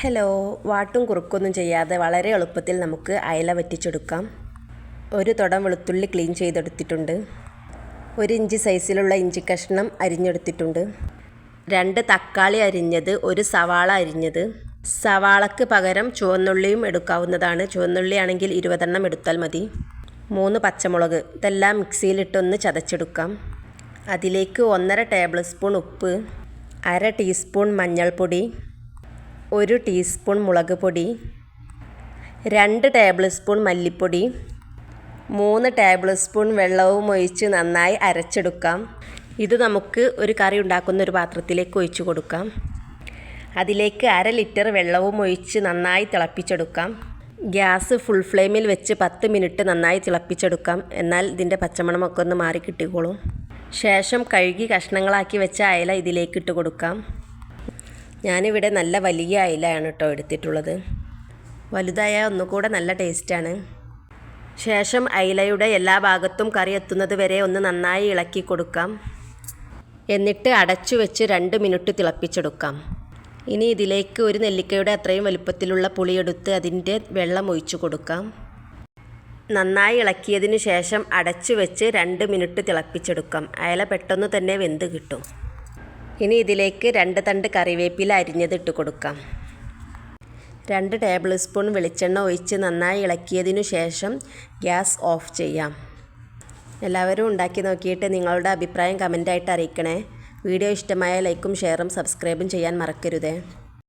Hello, വാട്ടും കുറുക്കൊന്നും ചെയ്യാതെ വളരെ എളുപ്പത്തിൽ നമുക്ക് അയല വറ്റിച്ചെടുക്കാം. ഒരു തുടം വെളുത്തുള്ളി ക്ലീൻ ചെയ്തെടുത്തിട്ടുണ്ട്. 1 ഇഞ്ച് സൈസിലുള്ള ഇഞ്ചി കഷ്ണം അരിഞ്ഞെടുത്തിട്ടുണ്ട്. 2 തക്കാളി അരിഞ്ഞത്, 1 സവാള അരിഞ്ഞത്. സവാളക്ക് പകരം ചുവന്നുള്ളിയും എടുക്കാവുന്നതാണ്. ചുവന്നുള്ളി ആണെങ്കിൽ 20 എണ്ണം എടുത്താൽ മതി. 3 പച്ചമുളക്. ഇതെല്ലാം മിക്സിയിലിട്ടൊന്ന് ചതച്ചെടുക്കാം. അതിലേക്ക് 1.5 ടേബിൾ സ്പൂൺ ഉപ്പ്, 1/2 ടീസ്പൂൺ മഞ്ഞൾപ്പൊടി, 1 ടീസ്പൂൺ മുളക് പൊടി, 2 ടേബിൾ സ്പൂൺ മല്ലിപ്പൊടി, 3 ടേബിൾ സ്പൂൺ വെള്ളവും ഒഴിച്ച് നന്നായി അരച്ചെടുക്കാം. ഇത് നമുക്ക് ഒരു കറി ഉണ്ടാക്കുന്ന ഒരു പാത്രത്തിലേക്ക് ഒഴിച്ചു കൊടുക്കാം. അതിലേക്ക് 1/2 ലിറ്റർ വെള്ളവും ഒഴിച്ച് നന്നായി തിളപ്പിച്ചെടുക്കാം. ഗ്യാസ് ഫുൾ ഫ്ലെയിമിൽ വെച്ച് 10 മിനിറ്റ് നന്നായി തിളപ്പിച്ചെടുക്കാം. എന്നാൽ ഇതിൻ്റെ പച്ചമണമൊക്കെ ഒന്ന് മാറി കിട്ടിക്കോളും. ശേഷം കഴുകി കഷ്ണങ്ങളാക്കി വെച്ച അയല ഇതിലേക്ക് ഇട്ട് കൊടുക്കാം. ഞാനിവിടെ നല്ല വലിയ അയലയാണ് കേട്ടോ എടുത്തിട്ടുള്ളത്. വലുതായ ഒന്നുകൂടെ നല്ല ടേസ്റ്റാണ്. ശേഷം അയലയുടെ എല്ലാ ഭാഗത്തും കറി എത്തുന്നത് വരെ ഒന്ന് നന്നായി ഇളക്കി കൊടുക്കാം. എന്നിട്ട് അടച്ചു വെച്ച് 2 മിനിറ്റ് തിളപ്പിച്ചെടുക്കാം. ഇനി ഇതിലേക്ക് ഒരു നെല്ലിക്കയുടെ അത്രയും വലുപ്പത്തിലുള്ള പുളിയെടുത്ത് അതിൻ്റെ വെള്ളം ഒഴിച്ചു കൊടുക്കാം. നന്നായി ഇളക്കിയതിന് ശേഷം അടച്ചു വെച്ച് 2 മിനിറ്റ് തിളപ്പിച്ചെടുക്കാം. അയല പെട്ടെന്ന് തന്നെ വെന്ത് കിട്ടും. ഇനി ഇതിലേക്ക് 2 തണ്ട് കറിവേപ്പില അരിഞ്ഞത് ഇട്ട് കൊടുക്കാം. 2 ടേബിൾ സ്പൂൺ വെളിച്ചെണ്ണ ഒഴിച്ച് നന്നായി ഇളക്കിയതിനു ശേഷം ഗ്യാസ് ഓഫ് ചെയ്യാം. എല്ലാവരും ഉണ്ടാക്കി നോക്കിയിട്ട് നിങ്ങളുടെ അഭിപ്രായം കമൻ്റായിട്ട് അറിയിക്കണേ. വീഡിയോ ഇഷ്ടമായ ലൈക്കും ഷെയറും സബ്സ്ക്രൈബും ചെയ്യാൻ മറക്കരുതേ.